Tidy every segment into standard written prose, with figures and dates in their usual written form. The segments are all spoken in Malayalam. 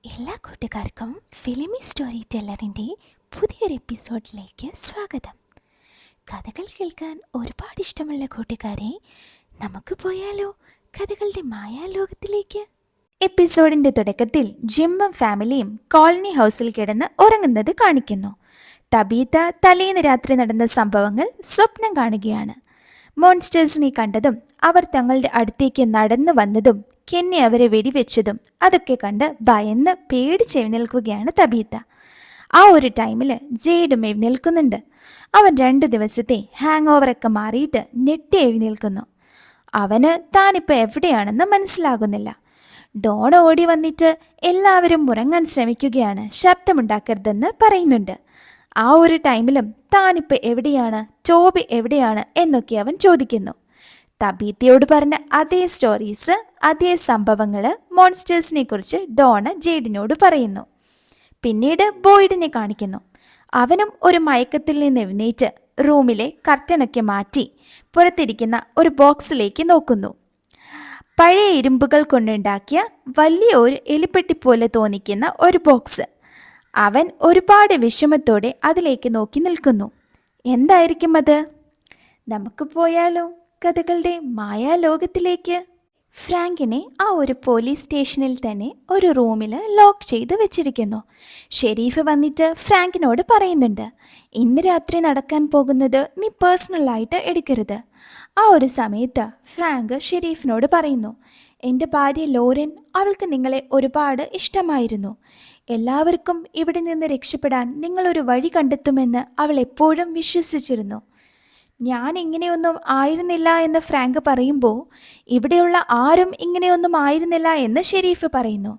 എല്ലാ കൂട്ടുകാർക്കും ഫിലിമി സ്റ്റോറി ടെല്ലറിൻ്റെ പുതിയൊരു എപ്പിസോഡിലേക്ക് സ്വാഗതം. കഥകൾ കേൾക്കാൻ ഒരുപാട് ഇഷ്ടമുള്ള കൂട്ടുകാരെ, നമുക്ക് പോയാലോ കഥകളുടെ മായാലോകത്തിലേക്ക്. എപ്പിസോഡിൻ്റെ തുടക്കത്തിൽ ജിമ്മും ഫാമിലിയും കോളനി ഹൗസിൽ കിടന്ന് ഉറങ്ങുന്നത് കാണിക്കുന്നു. തബീത തലേന്ന് രാത്രി നടന്ന സംഭവങ്ങൾ സ്വപ്നം കാണുകയാണ്. മോൺസ്റ്റേഴ്സിനെ കണ്ടതും അവർ തങ്ങളുടെ അടുത്തേക്ക് നടന്നു വന്നതും കെന്നി അവരെ വെടിവെച്ചതും അതൊക്കെ കണ്ട് ഭയന്ന് പേടിച്ചെഴുന്നേൽക്കുകയാണ് തബീത്ത. ആ ഒരു ടൈമിൽ ജെയ്ഡും എഴുന്നേൽക്കുന്നുണ്ട്. അവൻ 2 ദിവസത്തെ ഹാങ് ഓവറൊക്കെ മാറിയിട്ട് ഞെട്ടി എഴുന്നേൽക്കുന്നു. അവന് താനിപ്പോൾ എവിടെയാണെന്ന് മനസ്സിലാകുന്നില്ല. ഡോൺ ഓടി വന്നിട്ട് എല്ലാവരും ഉറങ്ങാൻ ശ്രമിക്കുകയാണ്, ശബ്ദമുണ്ടാക്കരുതെന്ന് പറയുന്നുണ്ട്. ആ ഒരു ടൈമിലും താനിപ്പോൾ എവിടെയാണ്, ടോബി എവിടെയാണ് എന്നൊക്കെ അവൻ ചോദിക്കുന്നു. തബീത്തയോട് പറഞ്ഞ അതേ സ്റ്റോറീസ്, അതേ സംഭവങ്ങൾ മോൺസ്റ്റേഴ്സിനെ കുറിച്ച് ഡോണ് ജെയ്ഡിനോട് പറയുന്നു. പിന്നീട് ബോയ്ഡിനെ കാണിക്കുന്നു. അവനും ഒരു മയക്കത്തിൽ നിന്ന് എഴുന്നേറ്റ് റൂമിലെ കർട്ടനൊക്കെ മാറ്റി പുറത്തിരിക്കുന്ന ഒരു ബോക്സിലേക്ക് നോക്കുന്നു. പഴയ ഇരുമ്പുകൾ കൊണ്ടുണ്ടാക്കിയ വലിയ ഒരു എലിപ്പെട്ടി പോലെ തോന്നിക്കുന്ന ഒരു ബോക്സ്. അവൻ ഒരുപാട് വിഷമത്തോടെ അതിലേക്ക് നോക്കി നിൽക്കുന്നു. എന്തായിരിക്കും അത്? നമുക്ക് പോയാലോ കഥകളുടെ മായാലോകത്തിലേക്ക്. ഫ്രാങ്കിനെ ആ ഒരു പോലീസ് സ്റ്റേഷനിൽ തന്നെ ഒരു റൂമിൽ ലോക്ക് ചെയ്ത് വെച്ചിരിക്കുന്നു. ഷെരീഫ് വന്നിട്ട് ഫ്രാങ്കിനോട് പറയുന്നുണ്ട്, ഇന്ന് രാത്രി നടക്കാൻ പോകുന്നത് നീ പേഴ്സണലായിട്ട് എടുക്കരുത്. ആ ഒരു സമയത്ത് ഫ്രാങ്ക് ഷെരീഫിനോട് പറയുന്നു, എൻ്റെ ഭാര്യ ലോറൻ, അവൾക്ക് നിങ്ങളെ ഒരുപാട് ഇഷ്ടമായിരുന്നു. എല്ലാവർക്കും ഇവിടെ നിന്ന് രക്ഷപ്പെടാൻ നിങ്ങളൊരു വഴി കണ്ടെത്തുമെന്ന് അവൾ എപ്പോഴും വിശ്വസിച്ചിരുന്നു. ഞാൻ ഇങ്ങനെയൊന്നും ആയിരുന്നില്ല എന്ന് ഫ്രാങ്ക് പറയുമ്പോൾ ഇവിടെയുള്ള ആരും ഇങ്ങനെയൊന്നും ആയിരുന്നില്ല എന്ന് ഷെരീഫ് പറയുന്നു.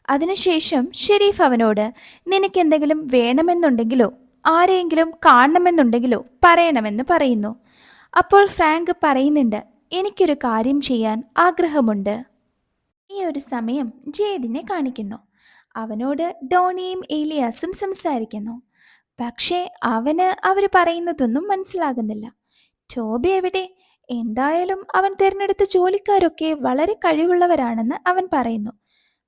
അതിനുശേഷം ഷെരീഫ് അവനോട്, നിനക്കെന്തെങ്കിലും വേണമെന്നുണ്ടെങ്കിലോ ആരെയെങ്കിലും കാണണമെന്നുണ്ടെങ്കിലോ പറയണമെന്ന് പറയുന്നു. അപ്പോൾ ഫ്രാങ്ക് പറയുന്നുണ്ട്, എനിക്കൊരു കാര്യം ചെയ്യാൻ ആഗ്രഹമുണ്ട്. ഈ ഒരു സമയം ജേഡിനെ കാണിക്കുന്നു. അവനോട് ഡോണിയും ഏലിയാസും സംസാരിക്കുന്നു. പക്ഷേ അവന് അവർ പറയുന്നതൊന്നും മനസ്സിലാകുന്നില്ല. ടോബി എവിടെ? എന്തായാലും അവൻ തിരഞ്ഞെടുത്ത ജോലിക്കാരൊക്കെ വളരെ കഴിവുള്ളവരാണെന്ന് അവൻ പറയുന്നു.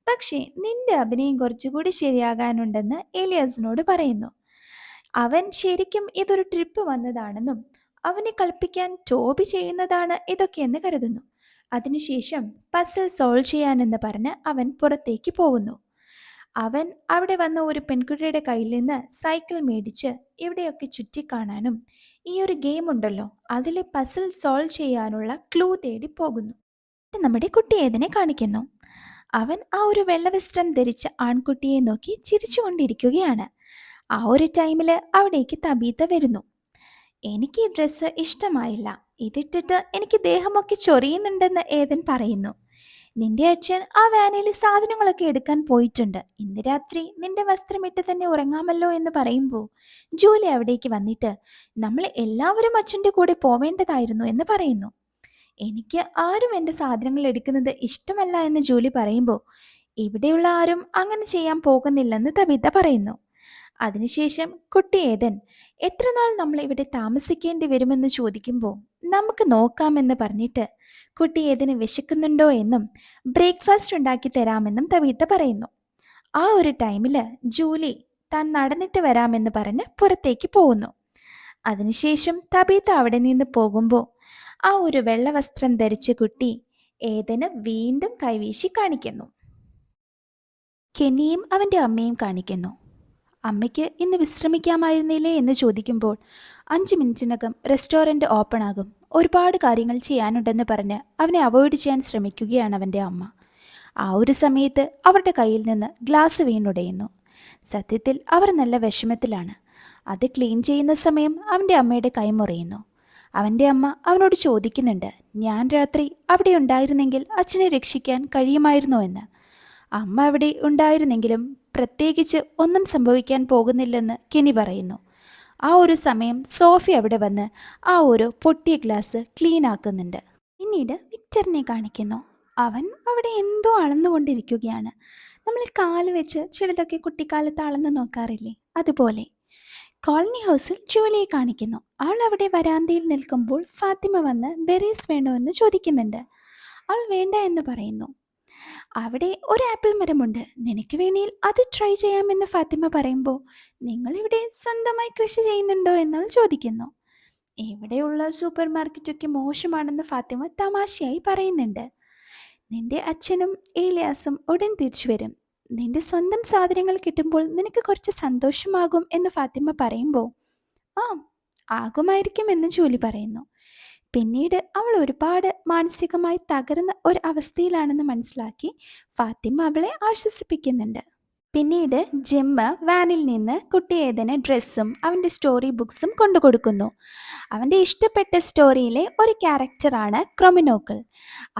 പക്ഷേ നിന്റെ അഭിനയം കുറച്ചുകൂടി ശരിയാകാനുണ്ടെന്ന് ഏലിയാസിനോട് പറയുന്നു. അവൻ ശരിക്കും ഇതൊരു ട്രിപ്പ് വന്നതാണെന്നും അവനെ കളിപ്പിക്കാൻ ടോബി ചെയ്യുന്നതാണ് ഇതൊക്കെയെന്ന് കരുതുന്നു. അതിനുശേഷം പസിൽ സോൾവ് ചെയ്യാനെന്ന് പറഞ്ഞ് അവൻ പുറത്തേക്ക് പോകുന്നു. അവൻ അവിടെ വന്ന ഒരു പെൺകുട്ടിയുടെ കയ്യിൽ നിന്ന് സൈക്കിൾ മേടിച്ച് ഇവിടെയൊക്കെ ചുറ്റിക്കാണാനും ഈ ഒരു ഗെയിം ഉണ്ടല്ലോ അതിലെ പസിൽ സോൾവ് ചെയ്യാനുള്ള ക്ലൂ തേടി പോകുന്നു. നമ്മുടെ കുട്ടിയേതിനെ കാണിക്കുന്നു. അവൻ ആ ഒരു വെള്ള വസ്ത്രം ധരിച്ച ആൺകുട്ടിയെ നോക്കി ചിരിച്ചുകൊണ്ടിരിക്കുകയാണ്. ആ ഒരു ടൈമിൽ അവിടേക്ക് തബീത്ത വരുന്നു. എനിക്ക് ഈ ഡ്രസ്സ് ഇഷ്ടമായില്ല, ഇതിട്ടിട്ട് എനിക്ക് ദേഹമൊക്കെ ചൊറിയുന്നുണ്ടെന്ന് ഏതൻ പറയുന്നു. നിന്റെ അച്ഛൻ ആ വാനിൽ സാധനങ്ങളൊക്കെ എടുക്കാൻ പോയിട്ടുണ്ട്. ഇന്ന് രാത്രി നിന്റെ വസ്ത്രമിട്ട് തന്നെ ഉറങ്ങാമല്ലോ എന്ന് പറയുമ്പോൾ ജൂലി അവിടേക്ക് വന്നിട്ട്, നമ്മൾ എല്ലാവരും അച്ഛൻ്റെ കൂടെ പോവേണ്ടതായിരുന്നു എന്ന് പറയുന്നു. എനിക്ക് ആരും എൻ്റെ സാധനങ്ങൾ എടുക്കുന്നത് ഇഷ്ടമല്ല എന്ന് ജൂലി പറയുമ്പോൾ ഇവിടെയുള്ള ആരും അങ്ങനെ ചെയ്യാൻ പോകുന്നില്ലെന്ന് തബിത പറയുന്നു. അതിനുശേഷം കുട്ടി ഏതൻ, എത്ര നാൾ നമ്മൾ ഇവിടെ താമസിക്കേണ്ടി വരുമെന്ന് ചോദിക്കുമ്പോൾ നമുക്ക് നോക്കാമെന്ന് പറഞ്ഞിട്ട് കുട്ടി ഏതിന് വിശക്കുന്നുണ്ടോ എന്നും ബ്രേക്ക്ഫാസ്റ്റ് ഉണ്ടാക്കി തരാമെന്നും തബീത്ത പറയുന്നു. ആ ഒരു ടൈമിൽ ജൂലി താൻ നടന്നിട്ട് വരാമെന്ന് പറഞ്ഞ് പുറത്തേക്ക് പോകുന്നു. അതിനുശേഷം തബീത്ത അവിടെ നിന്ന് പോകുമ്പോൾ ആ ഒരു വെള്ള വസ്ത്രം ധരിച്ച കുട്ടി ഏതന് വീണ്ടും കൈവീശി കാണിക്കുന്നു. കെന്നിയും അവൻ്റെ അമ്മയും കാണിക്കുന്നു. അമ്മയ്ക്ക് ഇന്ന് വിശ്രമിക്കാമായിരുന്നില്ലേ എന്ന് ചോദിക്കുമ്പോൾ 5 മിനിറ്റിനകം റെസ്റ്റോറൻറ്റ് ഓപ്പൺ ആകും, ഒരുപാട് കാര്യങ്ങൾ ചെയ്യാനുണ്ടെന്ന് പറഞ്ഞ് അവനെ അവോയ്ഡ് ചെയ്യാൻ ശ്രമിക്കുകയാണ് അവൻ്റെ അമ്മ. ആ ഒരു സമയത്ത് അവരുടെ കയ്യിൽ നിന്ന് ഗ്ലാസ് വീണുടയുന്നു. സത്യത്തിൽ അവർ നല്ല വിഷമത്തിലാണ്. അത് ക്ലീൻ ചെയ്യുന്ന സമയം അവൻ്റെ അമ്മയുടെ കൈ മുറിയുന്നു. അവൻ്റെ അമ്മ അവനോട് ചോദിക്കുന്നുണ്ട്, ഞാൻ രാത്രി അവിടെ ഉണ്ടായിരുന്നെങ്കിൽ അച്ഛനെ രക്ഷിക്കാൻ കഴിയുമായിരുന്നോ എന്ന്. അമ്മ അവിടെ ഉണ്ടായിരുന്നെങ്കിലും പ്രത്യേകിച്ച് ഒന്നും സംഭവിക്കാൻ പോകുന്നില്ലെന്ന് കെനി പറയുന്നു. ആ ഒരു സമയം സോഫി അവിടെ വന്ന് ആ ഒരു പൊട്ടിയ ഗ്ലാസ് ക്ലീൻ ആക്കുന്നുണ്ട്. പിന്നീട് വിക്ടറിനെ കാണിക്കുന്നു. അവൻ അവിടെ എന്തോ അളന്നുകൊണ്ടിരിക്കുകയാണ്. നമ്മൾ കാല് വെച്ച് ചിലതൊക്കെ കുട്ടിക്കാലത്ത് അളന്ന് നോക്കാറില്ലേ, അതുപോലെ. കോളനി ഹൗസിൽ ജൂലിയെ കാണിക്കുന്നു. അവൾ അവിടെ വരാന്തയിൽ നിൽക്കുമ്പോൾ ഫാത്തിമ വന്ന് ബെറീസ് വേണോ എന്ന് ചോദിക്കുന്നുണ്ട്. അവൾ വേണ്ട എന്ന് പറയുന്നു. അവിടെ ഒരു ആപ്പിൾ മരമുണ്ട്, നിനക്ക് വേണേൽ അത് ട്രൈ ചെയ്യാമെന്ന് ഫാത്തിമ പറയുമ്പോൾ നിങ്ങളിവിടെ സ്വന്തമായി കൃഷി ചെയ്യുന്നുണ്ടോ എന്നവൾ ചോദിക്കുന്നു. ഇവിടെയുള്ള സൂപ്പർ മാർക്കറ്റൊക്കെ മോശമാണെന്ന് ഫാത്തിമ തമാശയായി പറയുന്നുണ്ട്. നിന്റെ അച്ഛനും ഏലിയാസും ഉടൻ തിരിച്ചു വരും. നിന്റെ സ്വന്തം സാധനങ്ങൾ കിട്ടുമ്പോൾ നിനക്ക് കുറച്ച് സന്തോഷമാകും എന്ന് ഫാത്തിമ പറയുമ്പോൾ ആ ആകുമായിരിക്കും എന്ന് ജൂലി പറയുന്നു. പിന്നീട് അവൾ ഒരുപാട് മാനസികമായി തകർന്ന ഒരു അവസ്ഥയിലാണെന്ന് മനസ്സിലാക്കി ഫാത്തിമ അവളെ ആശ്വസിപ്പിക്കുന്നുണ്ട്. പിന്നീട് ജിമ്മ് വാനിൽ നിന്ന് കുട്ടി ഏതന് ഡ്രസ്സും അവൻ്റെ സ്റ്റോറി ബുക്സും കൊണ്ടുകൊടുക്കുന്നു. അവൻ്റെ ഇഷ്ടപ്പെട്ട സ്റ്റോറിയിലെ ഒരു ക്യാരക്ടറാണ് ക്രൊമിനോക്കിൾ.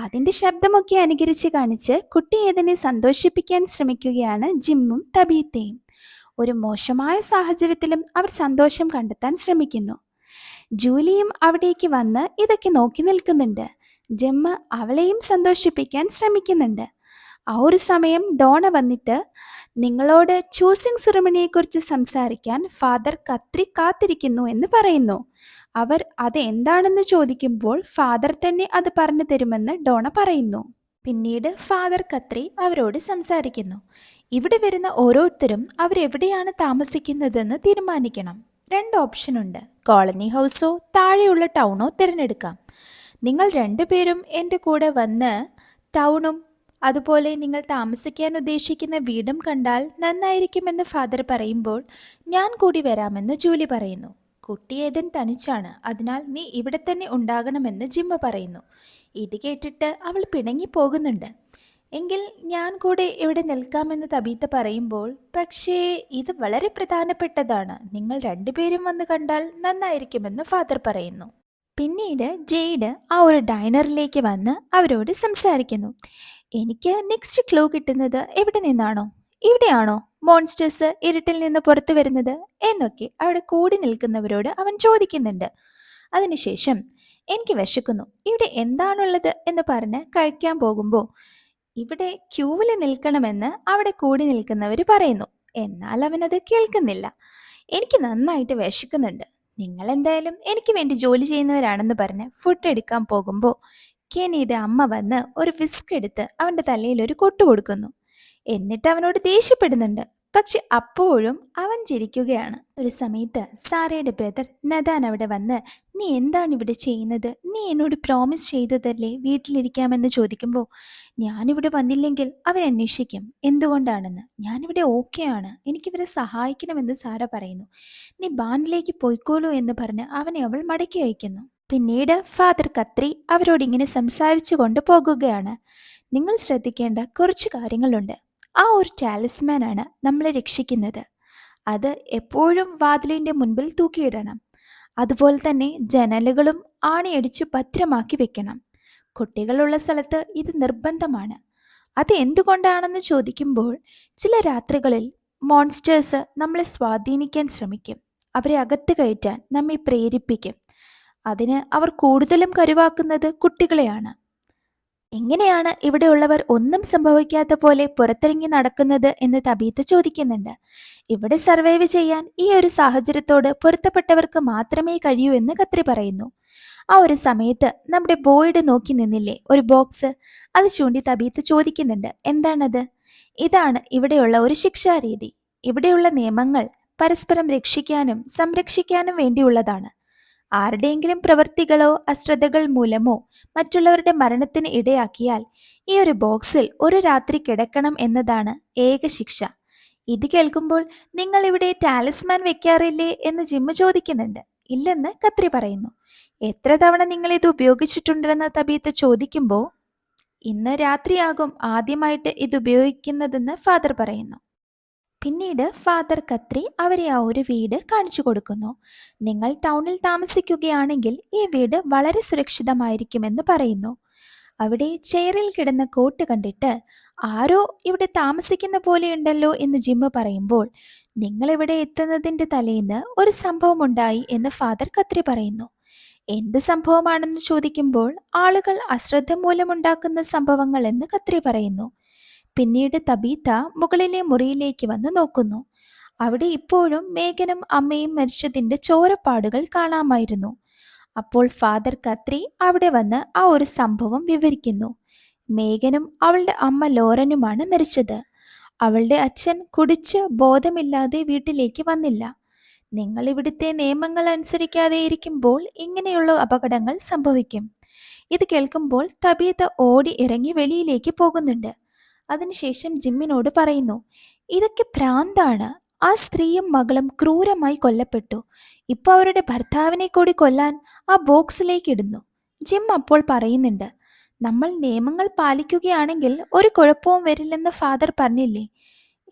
അതിൻ്റെ ശബ്ദമൊക്കെ അനുകരിച്ച് കാണിച്ച് കുട്ടി ഏതനെ സന്തോഷിപ്പിക്കാൻ ശ്രമിക്കുകയാണ് ജിമ്മും തബീത്തയും. ഒരു മോശമായ സാഹചര്യത്തിലും അവർ സന്തോഷം കണ്ടെത്താൻ ശ്രമിക്കുന്നു. ജൂലിയും അവിടേക്ക് വന്ന് ഇതൊക്കെ നോക്കി നിൽക്കുന്നുണ്ട്. ജിമ്മ് അവളെയും സന്തോഷിപ്പിക്കാൻ ശ്രമിക്കുന്നുണ്ട്. ആ ഒരു സമയം ഡോണ വന്നിട്ട് നിങ്ങളോട് ചൂസിംഗ് സെറിമണിയെക്കുറിച്ച് സംസാരിക്കാൻ ഫാദർ കത്രി കാത്തിരിക്കുന്നു എന്ന് പറയുന്നു. അവർ അത് എന്താണെന്ന് ചോദിക്കുമ്പോൾ ഫാദർ തന്നെ അത് പറഞ്ഞു തരുമെന്ന് ഡോണ പറയുന്നു. പിന്നീട് ഫാദർ കത്രി അവരോട് സംസാരിക്കുന്നു. ഇവിടെ വരുന്ന ഓരോരുത്തരും അവരെവിടെയാണ് താമസിക്കുന്നതെന്ന് തീരുമാനിക്കണം. 2 ഓപ്ഷനുണ്ട്. കോളനി ഹൗസോ താഴെയുള്ള ടൗണോ തിരഞ്ഞെടുക്കാം. നിങ്ങൾ 2 പേരും എൻ്റെ കൂടെ വന്ന് ടൗണും അതുപോലെ നിങ്ങൾ താമസിക്കാൻ ഉദ്ദേശിക്കുന്ന വീടും കണ്ടാൽ നന്നായിരിക്കുമെന്ന് ഫാദർ പറയുമ്പോൾ ഞാൻ കൂടി വരാമെന്ന് ജൂലി പറയുന്നു. കുട്ടി ഏതൻ തനിച്ചാണ്, അതിനാൽ നീ ഇവിടെ തന്നെ ഉണ്ടാകണമെന്ന് ജിമ്മ പറയുന്നു. ഇത് കേട്ടിട്ട് അവൾ പിണങ്ങി പോകുന്നുണ്ട്. എങ്കിൽ ഞാൻ കൂടെ ഇവിടെ നിൽക്കാമെന്ന് തബീത്ത പറയുമ്പോൾ പക്ഷേ ഇത് വളരെ പ്രധാനപ്പെട്ടതാണ്, നിങ്ങൾ 2 പേരും വന്ന് കണ്ടാൽ നന്നായിരിക്കുമെന്ന് ഫാദർ പറയുന്നു. പിന്നീട് ജെയ്ഡ് ആ ഒരു ഡൈനറിലേക്ക് വന്ന് അവരോട് സംസാരിക്കുന്നു. എനിക്ക് നെക്സ്റ്റ് ക്ലൂ കിട്ടുന്നത് എവിടെ നിന്നാണോ, ഇവിടെയാണോ മോൺസ്റ്റേഴ്സ് ഇരുട്ടിൽ നിന്ന് പുറത്തു വരുന്നത് എന്നൊക്കെ അവിടെ കൂടി നിൽക്കുന്നവരോട് അവൻ ചോദിക്കുന്നുണ്ട്. അതിനുശേഷം എനിക്ക് വിശക്കുന്നു, ഇവിടെ എന്താണുള്ളത് എന്ന് പറഞ്ഞ് കഴിക്കാൻ പോകുമ്പോൾ ഇവിടെ ക്യൂവിൽ നിൽക്കണമെന്ന് അവിടെ കൂടി നിൽക്കുന്നവർ പറയുന്നു. എന്നാൽ അവനത് കേൾക്കുന്നില്ല. എനിക്ക് നന്നായിട്ട് വിശക്കുന്നുണ്ട്, നിങ്ങൾ എന്തായാലും എനിക്ക് വേണ്ടി ജോലി ചെയ്യുന്നവരാണെന്ന് പറഞ്ഞ് ഫുഡ് എടുക്കാൻ പോകുമ്പോൾ കെനിയുടെ അമ്മ വന്ന് ഒരു വിസ്ക് എടുത്ത് അവൻ്റെ തലയിൽ ഒരു കൊട്ടു കൊടുക്കുന്നു. എന്നിട്ട് അവനോട് ദേഷ്യപ്പെടുന്നുണ്ട്. പക്ഷെ അപ്പോഴും അവൻ ചിരിക്കുകയാണ്. ഒരു സമയത്ത് സാറയുടെ ബ്രദർ നദാൻ അവിടെ വന്ന് നീ എന്താണ് ഇവിടെ ചെയ്യുന്നത്, നീ എന്നോട് പ്രോമിസ് ചെയ്തതല്ലേ വീട്ടിലിരിക്കാമെന്ന് ചോദിക്കുമ്പോൾ ഞാനിവിടെ വന്നില്ലെങ്കിൽ അവൻ അന്വേഷിക്കും എന്തുകൊണ്ടാണെന്ന്. ഞാനിവിടെ ഓക്കെയാണ്, എനിക്കിവരെ സഹായിക്കണമെന്ന് സാറ പറയുന്നു. നീ ബാനിലേക്ക് പോയിക്കോളൂ എന്ന് പറഞ്ഞ് അവനെ അവൾ മടക്കി അയക്കുന്നു. പിന്നീട് ഫാദർ കത്രി അവരോട് ഇങ്ങനെ സംസാരിച്ചു കൊണ്ട് പോകുകയാണ്. നിങ്ങൾ ശ്രദ്ധിക്കേണ്ട കുറച്ച് കാര്യങ്ങളുണ്ട്. ആ ഒരു ടാലിസ്മാനാണ് നമ്മളെ രക്ഷിക്കുന്നത്. അത് എപ്പോഴും വാതിലിൻ്റെ മുൻപിൽ തൂക്കിയിടണം. അതുപോലെ തന്നെ ജനലുകളും ആണിയടിച്ചു ഭദ്രമാക്കി വെക്കണം. കുട്ടികളുള്ള സ്ഥലത്ത് ഇത് നിർബന്ധമാണ്. അത് എന്തുകൊണ്ടാണെന്ന് ചോദിക്കുമ്പോൾ ചില രാത്രികളിൽ മോൺസ്റ്റേഴ്സ് നമ്മളെ സ്വാധീനിക്കാൻ ശ്രമിക്കും. അവരെ അകത്ത് കയറ്റാൻ നമ്മെ പ്രേരിപ്പിക്കും. അതിന് അവർ കൂടുതലും കരുവാക്കുന്നത് കുട്ടികളെയാണ്. എങ്ങനെയാണ് ഇവിടെയുള്ളവർ ഒന്നും സംഭവിക്കാത്ത പോലെ പുറത്തിറങ്ങി നടക്കുന്നത് എന്ന് തബീത്ത ചോദിക്കുന്നുണ്ട്. ഇവിടെ സർവൈവ് ചെയ്യാൻ ഈ ഒരു സാഹചര്യത്തോട് പൊരുത്തപ്പെട്ടവർക്ക് മാത്രമേ കഴിയൂ എന്ന് കത്രി പറയുന്നു. ആ ഒരു സമയത്ത് നമ്മുടെ ബോയ്ഡ് നോക്കി നിന്നില്ലേ ഒരു ബോക്സ്, അത് ചൂണ്ടി തബീത്ത ചോദിക്കുന്നുണ്ട്. എന്താണത്? ഇതാണ് ഇവിടെയുള്ള ഒരു ശിക്ഷാരീതി. ഇവിടെയുള്ള നിയമങ്ങൾ പരസ്പരം രക്ഷിക്കാനും സംരക്ഷിക്കാനും വേണ്ടിയുള്ളതാണ്. ആരുടെയെങ്കിലും പ്രവൃത്തികളോ അശ്രദ്ധകൾ മൂലമോ മറ്റുള്ളവരുടെ മരണത്തിന് ഇടയാക്കിയാൽ ഈ ഒരു ബോക്സിൽ ഒരു രാത്രി കിടക്കണം എന്നതാണ് ഏക ശിക്ഷ. ഇത് കേൾക്കുമ്പോൾ നിങ്ങൾ ഇവിടെ ടാലിസ്മാൻ വെക്കാറില്ലേ എന്ന് ജിമ്മ് ചോദിക്കുന്നുണ്ട്. ഇല്ലെന്ന് കത്രി പറയുന്നു. എത്ര തവണ നിങ്ങൾ ഇത് ഉപയോഗിച്ചിട്ടുണ്ടെന്ന് തബീത്ത ചോദിക്കുമ്പോൾ ഇന്ന് രാത്രിയാകും ആദ്യമായിട്ട് ഇത് ഉപയോഗിക്കുന്നതെന്ന് ഫാദർ പറയുന്നു. പിന്നീട് ഫാദർ കത്രി അവരെ ആ ഒരു വീട് കാണിച്ചു കൊടുക്കുന്നു. നിങ്ങൾ ടൗണിൽ താമസിക്കുകയാണെങ്കിൽ ഈ വീട് വളരെ സുരക്ഷിതമായിരിക്കുമെന്ന് പറയുന്നു. അവിടെ ചെയറിൽ കിടന്ന കോട്ട് കണ്ടിട്ട് ആരോ ഇവിടെ താമസിക്കുന്ന പോലെയുണ്ടല്ലോ എന്ന് ജിമ്മ് പറയുമ്പോൾ നിങ്ങളിവിടെ എത്തുന്നതിൻ്റെ തലേന്ന് ഒരു സംഭവമുണ്ടായി എന്ന് ഫാദർ കത്രി പറയുന്നു. എന്ത് സംഭവമാണെന്ന് ചോദിക്കുമ്പോൾ ആളുകൾ അശ്രദ്ധ മൂലമുണ്ടാക്കുന്ന സംഭവങ്ങൾ എന്ന് കത്രി പറയുന്നു. പിന്നീട് തബീത്ത മുകളിലെ മുറിയിലേക്ക് വന്ന് നോക്കുന്നു. അവിടെ ഇപ്പോഴും മേഘനും അമ്മയും മരിച്ചതിൻ്റെ ചോരപ്പാടുകൾ കാണാമായിരുന്നു. അപ്പോൾ ഫാദർ കത്രി അവിടെ വന്ന് ആ ഒരു സംഭവം വിവരിക്കുന്നു. മേഗനും അവളുടെ അമ്മ ലോറനുമാണ് മരിച്ചത്. അവളുടെ അച്ഛൻ കുടിച്ച് ബോധമില്ലാതെ വീട്ടിലേക്ക് വന്നില്ല. നിങ്ങൾ ഇവിടുത്തെ നിയമങ്ങൾ അനുസരിക്കാതെ ഇരിക്കുമ്പോൾ ഇങ്ങനെയുള്ള അപകടങ്ങൾ സംഭവിക്കും. ഇത് കേൾക്കുമ്പോൾ തബീത ഓടി ഇറങ്ങി വെളിയിലേക്ക് പോകുന്നുണ്ട്. അതിനുശേഷം ജിമ്മിനോട് പറയുന്നു, ഇതൊക്കെ ഭ്രാന്താണ്. ആ സ്ത്രീയും മകളും ക്രൂരമായി കൊല്ലപ്പെട്ടു. ഇപ്പോൾ അവരുടെ ഭർത്താവിനെ കൂടി കൊല്ലാൻ ആ ബോക്സിലേക്ക് ഇടുന്നു. ജിം അപ്പോൾ പറയുന്നുണ്ട്, നമ്മൾ നിയമങ്ങൾ പാലിക്കുകയാണെങ്കിൽ ഒരു കുഴപ്പവും വരില്ലെന്ന് ഫാദർ പറഞ്ഞില്ലേ.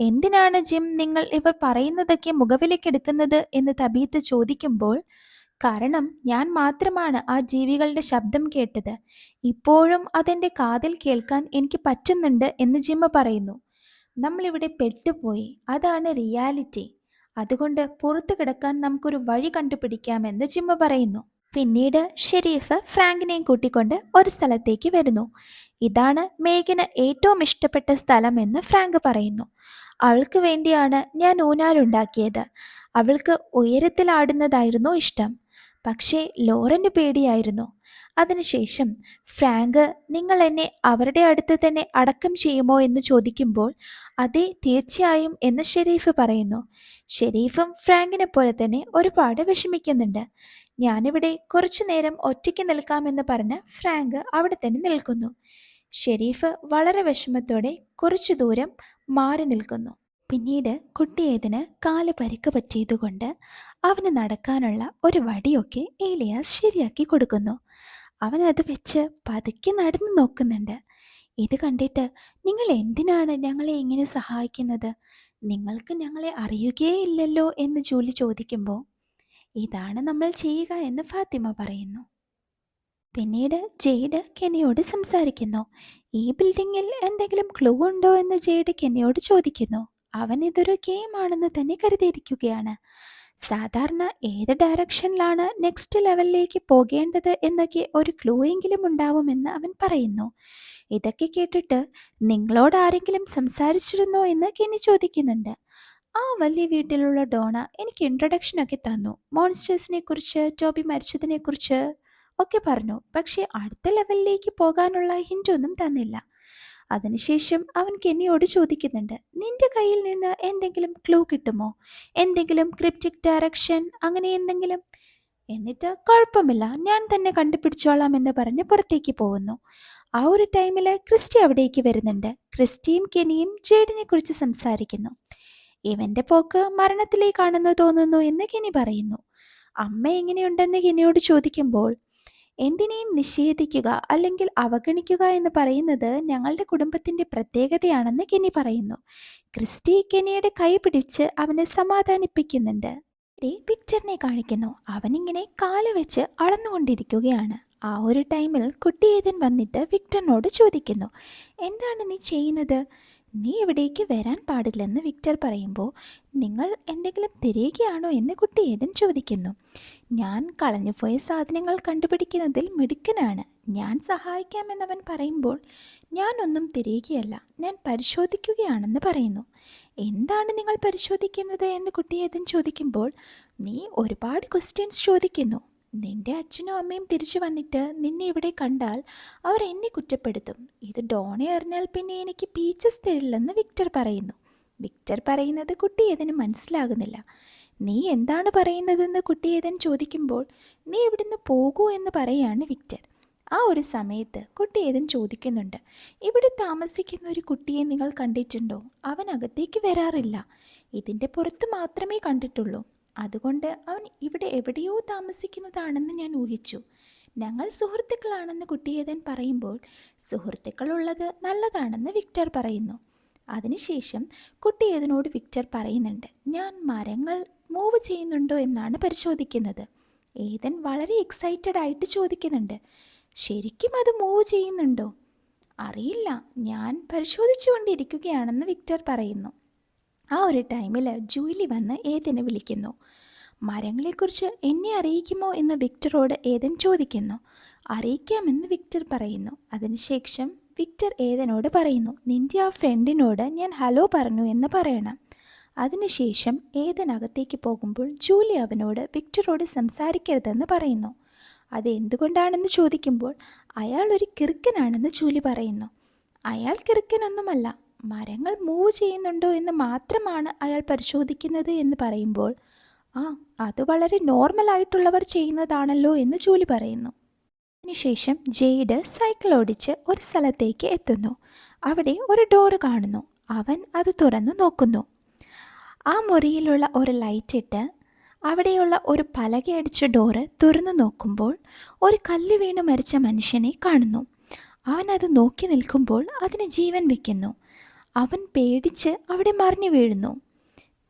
എന്തിനാണ് ജിം നിങ്ങൾ ഇവർ പറയുന്നതൊക്കെ മുഖവിലേക്കെടുക്കുന്നത് എന്ന് തബീത്ത് ചോദിക്കുമ്പോൾ, കാരണം ഞാൻ മാത്രമാണ് ആ ജീവികളുടെ ശബ്ദം കേട്ടത്. ഇപ്പോഴും അതെൻ്റെ കാതിൽ കേൾക്കാൻ എനിക്ക് പറ്റുന്നുണ്ട് എന്ന് ജിമ്മ പറയുന്നു. നമ്മളിവിടെ പെട്ടുപോയി. അതാണ് റിയാലിറ്റി. അതുകൊണ്ട് പുറത്തു കിടക്കാൻ നമുക്കൊരു വഴി കണ്ടുപിടിക്കാമെന്ന് ജിമ്മ പറയുന്നു. പിന്നീട് ഷെരീഫ് ഫ്രാങ്കിനെയും കൂട്ടിക്കൊണ്ട് ഒരു സ്ഥലത്തേക്ക് വരുന്നു. ഇതാണ് മേഗന് ഏറ്റവും ഇഷ്ടപ്പെട്ട സ്ഥലമെന്ന് ഫ്രാങ്ക് പറയുന്നു. അവൾക്ക് വേണ്ടിയാണ് ഞാൻ ഊഞ്ഞാലുണ്ടാക്കിയത്. അവൾക്ക് ഉയരത്തിലാടുന്നതായിരുന്നു ഇഷ്ടം. പക്ഷേ ലോറന് പേടിയായിരുന്നു. അതിനുശേഷം ഫ്രാങ്ക്, നിങ്ങൾ എന്നെ അവരുടെ അടുത്ത് തന്നെ അടക്കം ചെയ്യുമോ എന്ന് ചോദിക്കുമ്പോൾ, അതെ തീർച്ചയായും എന്ന് ഷെരീഫ് പറയുന്നു. ഷെരീഫും ഫ്രാങ്കിനെ പോലെ തന്നെ ഒരുപാട് വിഷമിക്കുന്നുണ്ട്. ഞാനിവിടെ കുറച്ചു നേരം ഒറ്റയ്ക്ക് നിൽക്കാമെന്ന് പറഞ്ഞ് ഫ്രാങ്ക് അവിടെ തന്നെ നിൽക്കുന്നു. ഷെരീഫ് വളരെ വിഷമത്തോടെ കുറച്ചു ദൂരം മാറി നിൽക്കുന്നു. പിന്നീട് കുട്ടിയേതിന് കാല് പരിക്ക് പറ്റിയതുകൊണ്ട് അവന് നടക്കാനുള്ള ഒരു വടിയൊക്കെ ഏലിയാസ് ശരിയാക്കി കൊടുക്കുന്നു. അവൻ അത് വെച്ച് പതുക്കെ നടന്നു നോക്കുന്നുണ്ട്. ഇത് കണ്ടിട്ട്, നിങ്ങൾ എന്തിനാണ് ഞങ്ങളെ ഇങ്ങനെ സഹായിക്കുന്നത്? നിങ്ങൾക്ക് ഞങ്ങളെ അറിയുകയേ ഇല്ലല്ലോ എന്ന് ജൂലി ചോദിക്കുമ്പോൾ, ഇതാണ് നമ്മൾ ചെയ്യുക എന്ന് ഫാത്തിമ പറയുന്നു. പിന്നീട് ജെയ്ഡ് കെനിയോട് സംസാരിക്കുന്നു. ഈ ബിൽഡിങ്ങിൽ എന്തെങ്കിലും ക്ലൂ ഉണ്ടോ എന്ന് ജെയ്ഡ് കെനിയോട് ചോദിക്കുന്നു. അവൻ ഇതൊരു ഗെയിം ആണെന്ന് തന്നെ കരുതിയിരിക്കുകയാണ്. സാധാരണ ഏത് ഡയറക്ഷനിലാണ് നെക്സ്റ്റ് ലെവലിലേക്ക് പോകേണ്ടത് എന്നൊക്കെ ഒരു ക്ലൂ എങ്കിലും ഉണ്ടാവുമെന്ന് അവൻ പറയുന്നു. ഇതൊക്കെ കേട്ടിട്ട്, നിങ്ങളോട് ആരെങ്കിലും സംസാരിച്ചിരുന്നോ എന്ന് കെനി ചോദിക്കുന്നുണ്ട്. ആ വലിയ വീട്ടിലുള്ള ഡോണ എനിക്ക് ഇൻട്രൊഡക്ഷനൊക്കെ തന്നു. മോൺസ്റ്റേഴ്സിനെ കുറിച്ച്, ടോബി മരിച്ചതിനെ കുറിച്ച് ഒക്കെ പറഞ്ഞു. പക്ഷേ അടുത്ത ലെവലിലേക്ക് പോകാനുള്ള ഹിൻ്റൊന്നും തന്നില്ല. അതിനുശേഷം അവൻ കെന്നിയോട് ചോദിക്കുന്നുണ്ട്, നിന്റെ കയ്യിൽ നിന്ന് എന്തെങ്കിലും ക്ലൂ കിട്ടുമോ? എന്തെങ്കിലും ക്രിപ്റ്റിക് ഡയറക്ഷൻ, അങ്ങനെ എന്തെങ്കിലും? എന്നിട്ട് കുഴപ്പമില്ല, ഞാൻ തന്നെ കണ്ടുപിടിച്ചോളാം എന്ന് പറഞ്ഞ് പുറത്തേക്ക് പോകുന്നു. ആ ഒരു ടൈമിൽ ക്രിസ്റ്റി അവിടേക്ക് വരുന്നുണ്ട്. ക്രിസ്റ്റിയും കെനിയും ജേഡിനെ കുറിച്ച് സംസാരിക്കുന്നു. ഇവന്റെ പോക്ക് മരണത്തിലേക്കാണെന്ന് തോന്നുന്നു എന്ന് കെനി പറയുന്നു. അമ്മ എങ്ങനെയുണ്ടെന്ന് കെനിയോട് ചോദിക്കുമ്പോൾ, എന്തിനേയും നിഷേധിക്കുക അല്ലെങ്കിൽ അവഗണിക്കുക എന്ന് പറയുന്നത് ഞങ്ങളുടെ കുടുംബത്തിന്റെ പ്രത്യേകതയാണെന്ന് കെനി പറയുന്നു. ക്രിസ്റ്റി കെനിയുടെ കൈ പിടിച്ച് അവനെ സമാധാനിപ്പിക്കുന്നുണ്ട്. വിക്ടറിനെ കാണിക്കുന്നു. അവനിങ്ങനെ കാല് വെച്ച് അളന്നുകൊണ്ടിരിക്കുകയാണ്. ആ ഒരു ടൈമിൽ കുട്ടിയേതൻ വന്നിട്ട് വിക്ടറിനോട് ചോദിക്കുന്നു, എന്താണ് നീ ചെയ്യുന്നത്? നീ ഇവിടേക്ക് വരാൻ പാടില്ലെന്ന് വിക്ടർ പറയുമ്പോൾ, നിങ്ങൾ എന്തെങ്കിലും തിരയുകയാണോ എന്ന് കുട്ടിയേതൻ ചോദിക്കുന്നു. ഞാൻ കളഞ്ഞുപോയ സാധനങ്ങൾ കണ്ടുപിടിക്കുന്നതിൽ മിടുക്കനാണ്, ഞാൻ സഹായിക്കാമെന്നവൻ പറയുമ്പോൾ, ഞാനൊന്നും തിരയുകയല്ല, ഞാൻ പരിശോധിക്കുകയാണെന്ന് പറയുന്നു. എന്താണ് നിങ്ങൾ പരിശോധിക്കുന്നത് എന്ന് കുട്ടിയേതൻ ചോദിക്കുമ്പോൾ, നീ ഒരുപാട് ക്വസ്റ്റ്യൻസ് ചോദിക്കുന്നു. നിന്റെ അച്ഛനും അമ്മയും തിരിച്ചു വന്നിട്ട് നിന്നെ ഇവിടെ കണ്ടാൽ അവർ എന്നെ കുറ്റപ്പെടുത്തും. ഇത് ഡോണെ അറിഞ്ഞാൽ പിന്നെ എനിക്ക് പീച്ചസ് തരില്ലെന്ന് വിക്ടർ പറയുന്നു. വിക്ടർ പറയുന്നത് കുട്ടിയേതന് മനസ്സിലാകുന്നില്ല. നീ എന്താണ് പറയുന്നതെന്ന് കുട്ടിയേതൻ ചോദിക്കുമ്പോൾ, നീ ഇവിടുന്ന് പോകൂ എന്ന് പറയാണ് വിക്ടർ. ആ ഒരു സമയത്ത് കുട്ടിയേതൻ ചോദിക്കുന്നുണ്ട്, ഇവിടെ താമസിക്കുന്ന ഒരു കുട്ടിയെ നിങ്ങൾ കണ്ടിട്ടുണ്ടോ? അവൻ അകത്തേക്ക് വരാറില്ല, ഇതിൻ്റെ പുറത്ത് മാത്രമേ കണ്ടിട്ടുള്ളൂ. അതുകൊണ്ട് അവൻ ഇവിടെ എവിടെയോ താമസിക്കുന്നതാണെന്ന് ഞാൻ ഊഹിച്ചു. ഞങ്ങൾ സുഹൃത്തുക്കളാണെന്ന് കുട്ടിയേതൻ പറയുമ്പോൾ, സുഹൃത്തുക്കളുള്ളത് നല്ലതാണെന്ന് വിക്ടർ പറയുന്നു. അതിനുശേഷം കുട്ടിയേതനോട് വിക്ടർ പറയുന്നുണ്ട്, ഞാൻ മരങ്ങൾ മൂവ് ചെയ്യുന്നുണ്ടോ എന്നാണ് പരിശോധിക്കുന്നത്. ഏതൻ വളരെ എക്സൈറ്റഡ് ആയിട്ട് ചോദിക്കുന്നുണ്ട്, ശരിക്കും അത് മൂവ് ചെയ്യുന്നുണ്ടോ? അറിയില്ല, ഞാൻ പരിശോധിച്ചുകൊണ്ടിരിക്കുകയാണെന്ന് വിക്ടർ പറയുന്നു. ആ ഒരു ടൈമിൽ ജൂലി വന്ന് ഏതനെ വിളിക്കുന്നു. മരങ്ങളെക്കുറിച്ച് എന്നെ അറിയിക്കുമോ എന്ന് വിക്ടറോട് ഏതൻ ചോദിക്കുന്നു. അറിയിക്കാമെന്ന് വിക്ടർ പറയുന്നു. അതിനുശേഷം വിക്ടർ ഏതനോട് പറയുന്നു, നിൻ്റെ ആ ഫ്രണ്ടിനോട് ഞാൻ ഹലോ പറഞ്ഞു എന്ന് പറയണം. അതിനുശേഷം ഏതനകത്തേക്ക് പോകുമ്പോൾ ജൂലി അവനോട് വിക്ടറോട് സംസാരിക്കരുതെന്ന് പറയുന്നു. അത് എന്തുകൊണ്ടാണെന്ന് ചോദിക്കുമ്പോൾ, അയാൾ ഒരു കിറുക്കനാണെന്ന് ജൂലി പറയുന്നു. അയാൾ കിറുക്കനൊന്നുമല്ല. മരങ്ങൾ മൂവ് ചെയ്യുന്നുണ്ടോ എന്ന് മാത്രമാണ് അയാൾ പരിശോധിക്കുന്നത് എന്ന് പറയുമ്പോൾ, ആ, അത് വളരെ നോർമൽ ആയിട്ടുള്ളവർ ചെയ്യുന്നതാണല്ലോ എന്ന് ജൂലി പറയുന്നു. അതിനുശേഷം ജെയ്ഡ് സൈക്കിൾ ഓടിച്ച് ഒരു സ്ഥലത്തേക്ക് എത്തുന്നു. അവിടെ ഒരു ഡോറ് കാണുന്നു. അവൻ അത് തുറന്നു നോക്കുന്നു. ആ മുറിയിലുള്ള ഒരു ലൈറ്റ് ഇട്ട് അവിടെയുള്ള ഒരു പലകയടിച്ച ഡോറ് തുറന്നു നോക്കുമ്പോൾ ഒരു കല്ല് വീണ് മരിച്ച മനുഷ്യനെ കാണുന്നു. അവൻ അത് നോക്കി നിൽക്കുമ്പോൾ അതിന് ജീവൻ വെക്കുന്നു. അവൻ പേടിച്ച് അവിടെ മറിഞ്ഞു വീഴുന്നു.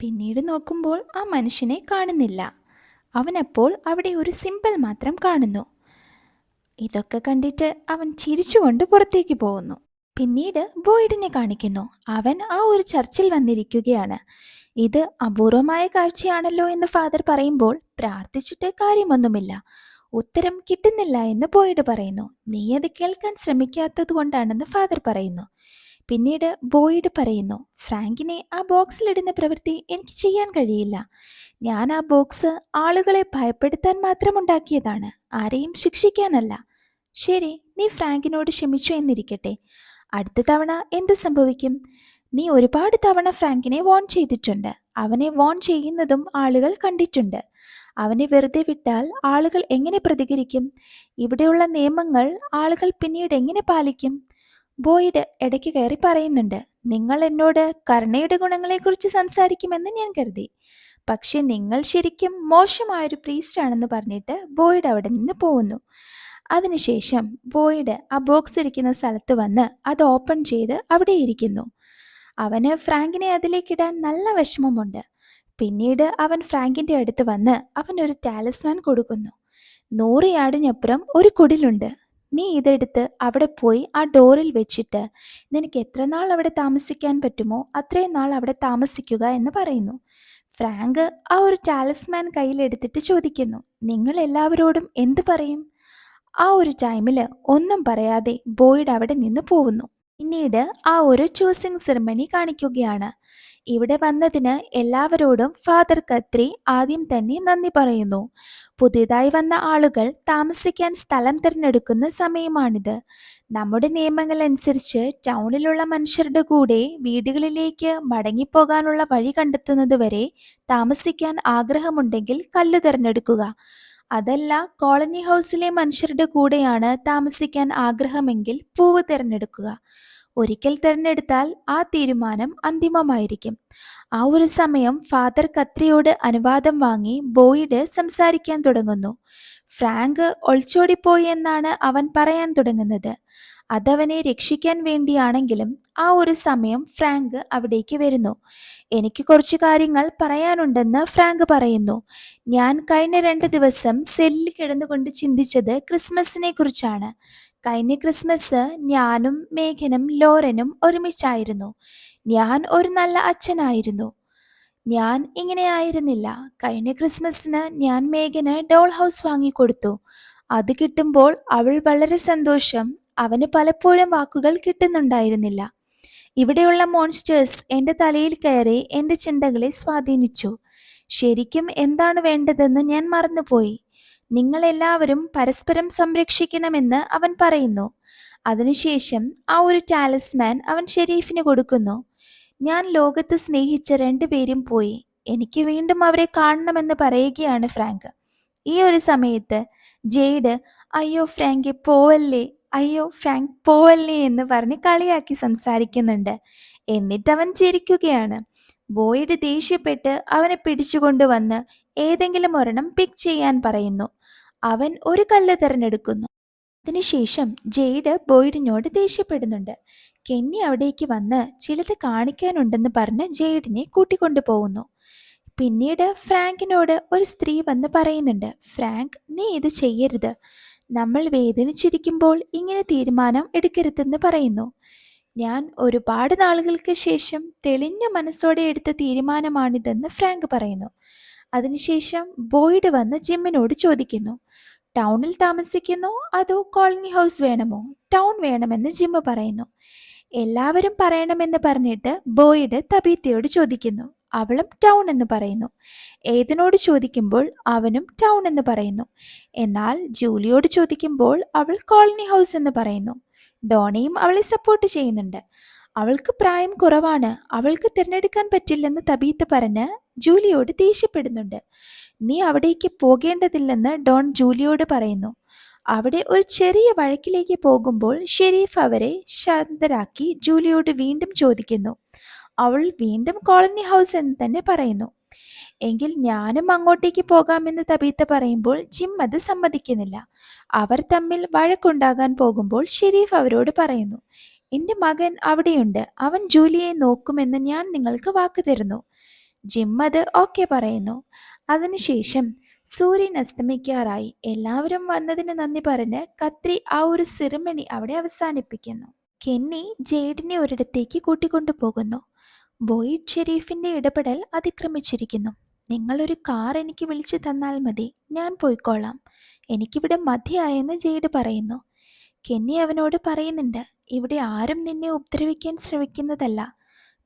പിന്നീട് നോക്കുമ്പോൾ ആ മനുഷ്യനെ കാണുന്നില്ല. അവനപ്പോൾ അവിടെ ഒരു സിംബൽ മാത്രം കാണുന്നു. ഇതൊക്കെ കണ്ടിട്ട് അവൻ ചിരിച്ചുകൊണ്ട് പുറത്തേക്ക് പോകുന്നു. പിന്നീട് ബോയ്ഡിനെ കാണിക്കുന്നു. അവൻ ആ ഒരു ചർച്ചിൽ വന്നിരിക്കുകയാണ്. ഇത് അപൂർവമായ കാഴ്ചയാണല്ലോ എന്ന് ഫാദർ പറയുമ്പോൾ, പ്രാർത്ഥിച്ചിട്ട് കാര്യമൊന്നുമില്ല, ഉത്തരം കിട്ടുന്നില്ല എന്ന് ബോയ്ഡ് പറയുന്നു. നീ അത് കേൾക്കാൻ ശ്രമിക്കാത്തത് കൊണ്ടാണെന്ന് ഫാദർ പറയുന്നു. പിന്നീട് ബോയ്ഡ് പറയുന്നു, ഫ്രാങ്കിനെ ആ ബോക്സിലിടുന്ന പ്രവൃത്തി എനിക്ക് ചെയ്യാൻ കഴിയില്ല. ഞാൻ ആ ബോക്സ് ആളുകളെ ഭയപ്പെടുത്താൻ മാത്രം ഉണ്ടാക്കിയതാണ്, ആരെയും ശിക്ഷിക്കാനല്ല. ശരി, നീ ഫ്രാങ്കിനോട് ക്ഷമിച്ചു എന്നിരിക്കട്ടെ. അടുത്ത തവണ എന്ത് സംഭവിക്കും? നീ ഒരുപാട് തവണ ഫ്രാങ്കിനെ വോൺ ചെയ്തിട്ടുണ്ട്. അവനെ വോൺ ചെയ്യുന്നതും ആളുകൾ കണ്ടിട്ടുണ്ട്. അവനെ വെറുതെ വിട്ടാൽ ആളുകൾ എങ്ങനെ പ്രതികരിക്കും? ഇവിടെയുള്ള നിയമങ്ങൾ ആളുകൾ പിന്നീട് എങ്ങനെ പാലിക്കും? ബോയ്ഡ് ഇടയ്ക്ക് കയറി പറയുന്നുണ്ട്, നിങ്ങൾ എന്നോട് കരുണയുടെ ഗുണങ്ങളെക്കുറിച്ച് സംസാരിക്കുമെന്ന് ഞാൻ കരുതി. പക്ഷെ നിങ്ങൾ ശരിക്കും മോശമായൊരു പ്രീസ്റ്റ് ആണെന്ന് പറഞ്ഞിട്ട് ബോയ്ഡ് അവിടെ നിന്ന് പോകുന്നു. അതിനുശേഷം ബോയ്ഡ് ആ ബോക്സ് ഇരിക്കുന്ന സ്ഥലത്ത് വന്ന് അത് ഓപ്പൺ ചെയ്ത് അവിടെ ഇരിക്കുന്നു. അവന് ഫ്രാങ്കിനെ അതിലേക്കിടാൻ നല്ല വിഷമമുണ്ട്. പിന്നീട് അവൻ ഫ്രാങ്കിൻ്റെ അടുത്ത് വന്ന് അവനൊരു ടാലിസ്മാൻ കൊടുക്കുന്നു. 100 യാർഡിനപ്പുറം ഒരു കുടിലുണ്ട്. നീ ഇതെടുത്ത് അവിടെ പോയി ആ ഡോറിൽ വെച്ചിട്ട് നിനക്ക് എത്ര നാൾ അവിടെ താമസിക്കാൻ പറ്റുമോ അത്രയും നാൾ അവിടെ താമസിക്കുക എന്ന് പറയുന്നു. ഫ്രാങ്ക് ആ ഒരു ടാലിസ്മാൻ കയ്യിലെടുത്തിട്ട് ചോദിക്കുന്നു, നിങ്ങൾ എല്ലാവരോടും എന്ത് പറയും? ആ ഒരു ടൈമിൽ ഒന്നും പറയാതെ ബോയ്ഡ് അവിടെ നിന്ന് പോകുന്നു. പിന്നീട് ആ ഒരു ചൂസിംഗ് സെറമണി കാണിക്കുകയാണ്. ഇവിടെ വന്നതിന് എല്ലാവരോടും ഫാദർ കത്രി ആദ്യം തന്നെ നന്ദി പറയുന്നു. പുതിയതായി വന്ന ആളുകൾ താമസിക്കാൻ സ്ഥലം തിരഞ്ഞെടുക്കുന്ന സമയമാണിത്. നമ്മുടെ നിയമങ്ങൾ അനുസരിച്ച് ടൗണിലുള്ള മനുഷ്യരുടെ കൂടെ വീടുകളിലേക്ക് മടങ്ങിപ്പോകാനുള്ള വഴി കണ്ടെത്തുന്നത് വരെ താമസിക്കാൻ ആഗ്രഹമുണ്ടെങ്കിൽ കല്ല് തിരഞ്ഞെടുക്കുക. അതല്ല, കോളനി ഹൗസിലെ മനുഷ്യരുടെ കൂടെയാണ് താമസിക്കാൻ ആഗ്രഹമെങ്കിൽ പൂവ് തിരഞ്ഞെടുക്കുക. ഒരിക്കൽ തിരഞ്ഞെടുത്താൽ ആ തീരുമാനം അന്തിമമായിരിക്കും. ആ ഒരു സമയം ഫാദർ കത്രിയോട് അനുവാദം വാങ്ങി ബോയ്ഡ് സംസാരിക്കാൻ തുടങ്ങുന്നു. ഫ്രാങ്ക് ഒളിച്ചോടിപ്പോയി എന്നാണ് അവൻ പറയാൻ തുടങ്ങുന്നത്. അതവനെ രക്ഷിക്കാൻ വേണ്ടിയാണെങ്കിലും ആ ഒരു സമയം ഫ്രാങ്ക് അവിടേക്ക് വരുന്നു. എനിക്ക് കുറച്ച് കാര്യങ്ങൾ പറയാനുണ്ടെന്ന് ഫ്രാങ്ക് പറയുന്നു. ഞാൻ കഴിഞ്ഞ 2 ദിവസം സെല്ലിൽ കിടന്നുകൊണ്ട് ചിന്തിച്ചത് ക്രിസ്മസിനെ കുറിച്ചാണ്. കഴിഞ്ഞ ക്രിസ്മസ് ഞാനും മേഘനും ലോറനും ഒരുമിച്ചായിരുന്നു. ഞാൻ ഒരു നല്ല അച്ഛനായിരുന്നു. ഞാൻ ഇങ്ങനെ ആയിരുന്നില്ല. കഴിഞ്ഞ ക്രിസ്മസിന് ഞാൻ മേഘന് ഡോൾ ഹൗസ് വാങ്ങിക്കൊടുത്തു. അത് കിട്ടുമ്പോൾ അവൾ വളരെ സന്തോഷം. അവന് പലപ്പോഴും വാക്കുകൾ കിട്ടുന്നുണ്ടായിരുന്നില്ല. ഇവിടെയുള്ള മോൺസ്റ്റേഴ്സ് എൻ്റെ തലയിൽ കയറി എൻ്റെ ചിന്തകളെ സ്വാധീനിച്ചു. ശരിക്കും എന്താണ് വേണ്ടതെന്ന് ഞാൻ മറന്നുപോയി. നിങ്ങളെല്ലാവരും പരസ്പരം സംരക്ഷിക്കണമെന്ന് അവൻ പറയുന്നു. അതിനുശേഷം ആ ഒരു ടാലിസ്മാൻ അവൻ ഷെരീഫിന് കൊടുക്കുന്നു. ഞാൻ ലോകത്ത് സ്നേഹിച്ച 2 പേരും പോയി. എനിക്ക് വീണ്ടും അവരെ കാണണമെന്ന് പറയുകയാണ് ഫ്രാങ്ക്. ഈ ഒരു സമയത്ത് ജെയ്ഡ്, അയ്യോ ഫ്രാങ്ക് പോവല്ലേ, അയ്യോ ഫ്രാങ്ക് പോവല്ലേ എന്ന് പറഞ്ഞ് കളിയാക്കി സംസാരിക്കുന്നുണ്ട്. എന്നിട്ട് അവൻ ചിരിക്കുകയാണ്. ബോയ്ഡ് ദേഷ്യപ്പെട്ട് അവനെ പിടിച്ചുകൊണ്ടുവന്ന് ഏതെങ്കിലും ഒരെണ്ണം പിക്ക് ചെയ്യാൻ പറയുന്നു. അവൻ ഒരു കല്ല് തിരഞ്ഞെടുക്കുന്നു. അതിനുശേഷം ജെയ്ഡ് ബോയ്ഡിനോട് ദേഷ്യപ്പെടുന്നുണ്ട്. കെന്നി അവിടേക്ക് വന്ന് ചിലത് കാണിക്കാനുണ്ടെന്ന് പറഞ്ഞ് ജെയ്ഡിനെ കൂട്ടിക്കൊണ്ടു പോകുന്നു. പിന്നീട് ഫ്രാങ്കിനോട് ഒരു സ്ത്രീ വന്ന് പറയുന്നുണ്ട്, ഫ്രാങ്ക്, നീ ഇത് ചെയ്യരുത്. നമ്മൾ വേദനിച്ചിരിക്കുമ്പോൾ ഇങ്ങനെ തീരുമാനം എടുക്കരുതെന്ന് പറയുന്നു. ഞാൻ ഒരുപാട് നാളുകൾക്ക് ശേഷം തെളിഞ്ഞ മനസ്സോടെ എടുത്ത തീരുമാനമാണിതെന്ന് ഫ്രാങ്ക് പറയുന്നു. അതിനുശേഷം ബോയ്ഡ് വന്ന് ജിമ്മിനോട് ചോദിക്കുന്നു, ടൗണിൽ താമസിക്കുന്നോ അതോ കോളനി ഹൗസ് വേണമോ? ടൗൺ വേണമെന്ന് ജിമ്മ് പറയുന്നു. എല്ലാവരും പറയണമെന്ന് പറഞ്ഞിട്ട് ബോയ്ഡ് തബീത്തയോട് ചോദിക്കുന്നു. അവളും ടൗൺ എന്ന് പറയുന്നു. ഏതിനോട് ചോദിക്കുമ്പോൾ അവനും ടൗൺ എന്ന് പറയുന്നു. എന്നാൽ ജൂലിയോട് ചോദിക്കുമ്പോൾ അവൾ കോളനി ഹൗസ് എന്ന് പറയുന്നു. ഡോണയും അവളെ സപ്പോർട്ട് ചെയ്യുന്നുണ്ട്. അവൾക്ക് പ്രായം കുറവാണ്, അവൾക്ക് തിരഞ്ഞെടുക്കാൻ പറ്റില്ലെന്ന് തബീത്ത പറഞ്ഞ് ജൂലിയോട് ദേഷ്യപ്പെടുന്നുണ്ട്. നീ അവിടേക്ക് പോകേണ്ടതില്ലെന്ന് ഡോൺ ജൂലിയോട് പറയുന്നു. അവിടെ ഒരു ചെറിയ വഴക്കിലേക്ക് പോകുമ്പോൾ ഷെരീഫ് അവരെ ശാന്തരാക്കി ജൂലിയോട് വീണ്ടും ചോദിക്കുന്നു. അവൾ വീണ്ടും കോളനി ഹൗസ് എന്ന് തന്നെ പറയുന്നു. എങ്കിൽ ഞാനും അങ്ങോട്ടേക്ക് പോകാമെന്ന് തബീത്ത പറയുമ്പോൾ ജിം അത് സമ്മതിക്കുന്നില്ല. അവർ തമ്മിൽ വഴക്കുണ്ടാകാൻ പോകുമ്പോൾ ഷെരീഫ് അവരോട് പറയുന്നു, എൻ്റെ മകൻ അവിടെയുണ്ട്, അവൻ ജൂലിയെ നോക്കുമെന്ന് ഞാൻ നിങ്ങൾക്ക് വാക്ക് തരുന്നു. ജിം അത് ഓക്കെ പറയുന്നു. അതിനുശേഷം സൂര്യൻ അസ്തമിക്കാറായി. എല്ലാവരും വന്നതിന് നന്ദി പറഞ്ഞ് കത്രി ആ ഒരു സെറിമണി അവിടെ അവസാനിപ്പിക്കുന്നു. കെന്നി ജെയ്ഡിനെ ഒരിടത്തേക്ക് കൂട്ടിക്കൊണ്ടു പോകുന്നു. ബോയിഡ് ഷെരീഫിന്റെ ഇടപെടൽ അതിക്രമിച്ചിരിക്കുന്നു. നിങ്ങളൊരു കാർ എനിക്ക് വിളിച്ചു തന്നാൽ മതി, ഞാൻ പോയിക്കോളാം, എനിക്കിവിടെ മതിയായെന്ന് ജെയ്ഡ് പറയുന്നു. കെന്നി അവനോട് പറയുന്നുണ്ട്, ഇവിടെ ആരും നിന്നെ ഉപദ്രവിക്കാൻ ശ്രമിക്കുന്നതല്ല,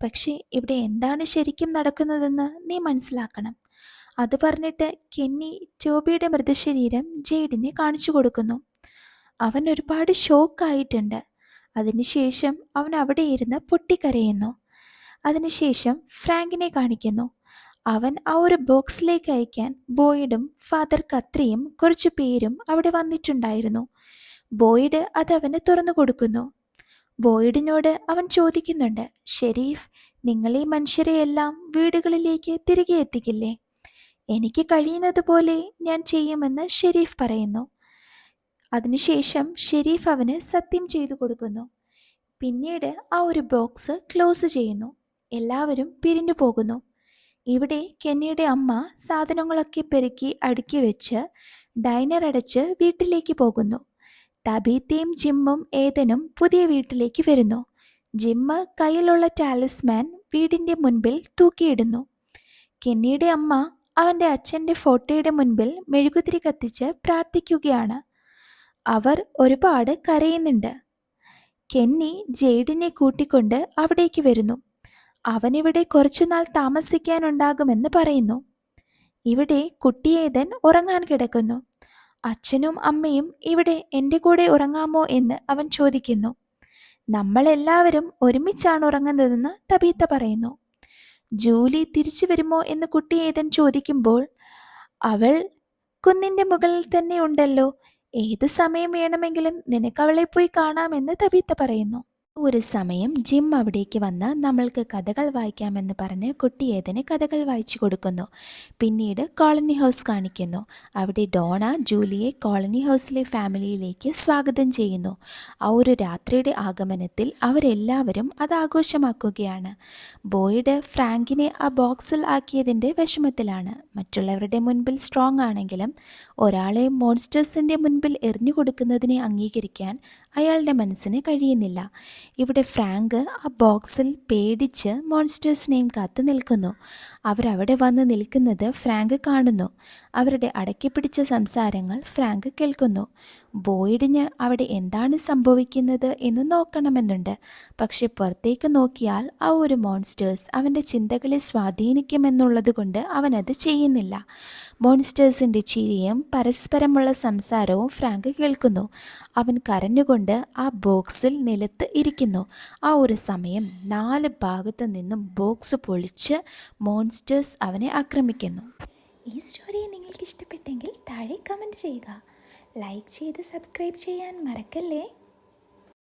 പക്ഷേ ഇവിടെ എന്താണ് ശരിക്കും നടക്കുന്നതെന്ന് നീ മനസ്സിലാക്കണം. അത് പറഞ്ഞിട്ട് കെന്നി ടോബിയുടെ മൃതശരീരം ജെയ്ഡിനെ കാണിച്ചു കൊടുക്കുന്നു. അവൻ ഒരുപാട് ഷോക്കായിട്ടുണ്ട്. അതിനുശേഷം അവൻ അവിടെ ഇരുന്ന് പൊട്ടിക്കരയുന്നു. അതിനുശേഷം ഫ്രാങ്കിനെ കാണിക്കുന്നു. അവൻ ആ ഒരു ബോക്സിലേക്ക് അയക്കാൻ ബോയിഡും ഫാദർ കത്രിയും കുറച്ചു പേരും അവിടെ വന്നിട്ടുണ്ടായിരുന്നു. ബോയിഡ് അത് അവന് തുറന്നു കൊടുക്കുന്നു. ബോയിഡിനോട് അവൻ ചോദിക്കുന്നുണ്ട്, ഷെരീഫ്, നിങ്ങൾ ഈ മനുഷ്യരെയെല്ലാം വീടുകളിലേക്ക് തിരികെ എത്തിക്കില്ലേ? എനിക്ക് കഴിയുന്നത് പോലെ ഞാൻ ചെയ്യുമെന്ന് ഷെരീഫ് പറയുന്നു. അതിനുശേഷം ഷെരീഫ് അവന് സത്യം ചെയ്തു കൊടുക്കുന്നു. പിന്നീട് ആ ഒരു ബോക്സ് ക്ലോസ് ചെയ്യുന്നു. എല്ലാവരും പിരിഞ്ഞു പോകുന്നു. ഇവിടെ കെന്നിയുടെ അമ്മ സാധനങ്ങളൊക്കെ പെറുക്കി അടുക്കി വെച്ച് ഡൈനർ അടച്ച് വീട്ടിലേക്ക് പോകുന്നു. തബീത്തയും ജിമ്മും ഏതനും പുതിയ വീട്ടിലേക്ക് വരുന്നു. ജിമ്മ് കയ്യിലുള്ള ടാലിസ്മാൻ വീടിൻ്റെ മുൻപിൽ തൂക്കിയിടുന്നു. കെന്നിയുടെ അമ്മ അവൻ്റെ അച്ഛൻ്റെ ഫോട്ടോയുടെ മുൻപിൽ മെഴുകുതിരി കത്തിച്ച് പ്രാർത്ഥിക്കുകയാണ്. അവർ ഒരുപാട് കരയുന്നുണ്ട്. കെന്നി ജെയ്ഡിനെ കൂട്ടിക്കൊണ്ട് അവിടേക്ക് വരുന്നു. അവനിവിടെ കുറച്ചുനാൾ താമസിക്കാനുണ്ടാകുമെന്ന് പറയുന്നു. ഇവിടെ കുട്ടിയേതൻ ഉറങ്ങാൻ കിടക്കുന്നു. അച്ഛനും അമ്മയും ഇവിടെ എൻ്റെ കൂടെ ഉറങ്ങാമോ എന്ന് അവൻ ചോദിക്കുന്നു. നമ്മളെല്ലാവരും ഒരുമിച്ചാണ് ഉറങ്ങുന്നതെന്ന് തബീത്ത പറയുന്നു. ജൂലി തിരിച്ചു വരുമോ എന്ന് കുട്ടിയേതൻ ചോദിക്കുമ്പോൾ അവൾ കുന്നിൻ്റെ മുകളിൽ തന്നെ ഉണ്ടല്ലോ, ഏത് സമയം വേണമെങ്കിലും നിനക്ക് അവളെ പോയി കാണാമെന്ന് തബീത്ത പറയുന്നു. ഒരു സമയം ജിം അവിടേക്ക് വന്ന് നമ്മൾക്ക് കഥകൾ വായിക്കാമെന്ന് പറഞ്ഞ് കുട്ടിയേതന് കഥകൾ വായിച്ചു കൊടുക്കുന്നു. പിന്നീട് കോളനി ഹൗസ് കാണിക്കുന്നു. അവിടെ ഡോണ ജൂലിയെ കോളനി ഹൗസിലെ ഫാമിലിയിലേക്ക് സ്വാഗതം ചെയ്യുന്നു. ആ ഒരു രാത്രിയുടെ ആഗമനത്തിൽ അവരെല്ലാവരും അത് ആഘോഷമാക്കുകയാണ്. ബോയിഡ് ഫ്രാങ്കിനെ ആ ബോക്സിൽ ആക്കിയതിൻ്റെ വിഷമത്തിലാണ്. മറ്റുള്ളവരുടെ മുൻപിൽ സ്ട്രോങ് ആണെങ്കിലും ഒരാളെ മോൺസ്റ്റേഴ്സിൻ്റെ മുൻപിൽ എറിഞ്ഞു കൊടുക്കുന്നതിനെ അംഗീകരിക്കാൻ അയാളുടെ മനസ്സിന് കഴിയുന്നില്ല. ഇവിടെ ഫ്രാങ്ക് ആ ബോക്സിൽ പേടിച്ച് മോൺസ്റ്റേഴ്സിനെയും കാത്തു നിൽക്കുന്നു. അവരവിടെ വന്ന് നിൽക്കുന്നത് ഫ്രാങ്ക് കാണുന്നു. അവരുടെ അടക്കിപ്പിടിച്ച സംസാരങ്ങൾ ഫ്രാങ്ക് കേൾക്കുന്നു. ബോയിഡിന് അവിടെ എന്താണ് സംഭവിക്കുന്നത് എന്ന് നോക്കണമെന്നുണ്ട്. പക്ഷെ പുറത്തേക്ക് നോക്കിയാൽ ആ ഒരു മോൺസ്റ്റേഴ്സ് അവൻ്റെ ചിന്തകളെ സ്വാധീനിക്കുമെന്നുള്ളത് കൊണ്ട് അവനത് ചെയ്യുന്നില്ല. മോൺസ്റ്റേഴ്സിൻ്റെ ചിരിയും പരസ്പരമുള്ള സംസാരവും ഫ്രാങ്ക് കേൾക്കുന്നു. അവൻ കരഞ്ഞുകൊണ്ട് ആ ബോക്സിൽ നിലത്ത് ഇരിക്കുന്നു. ആ ഒരു സമയം 4 ഭാഗത്തു നിന്നും ബോക്സ് പൊളിച്ച് മോൺസ്റ്റേഴ്സ് അവനെ ആക്രമിക്കുന്നു. ഈ സ്റ്റോറി നിങ്ങൾക്ക് ഇഷ്ടപ്പെട്ടെങ്കിൽ താഴെ കമൻറ്റ് ചെയ്യുക. ലൈക്ക് ചെയ്ത് സബ്സ്ക്രൈബ് ചെയ്യാൻ മറക്കല്ലേ.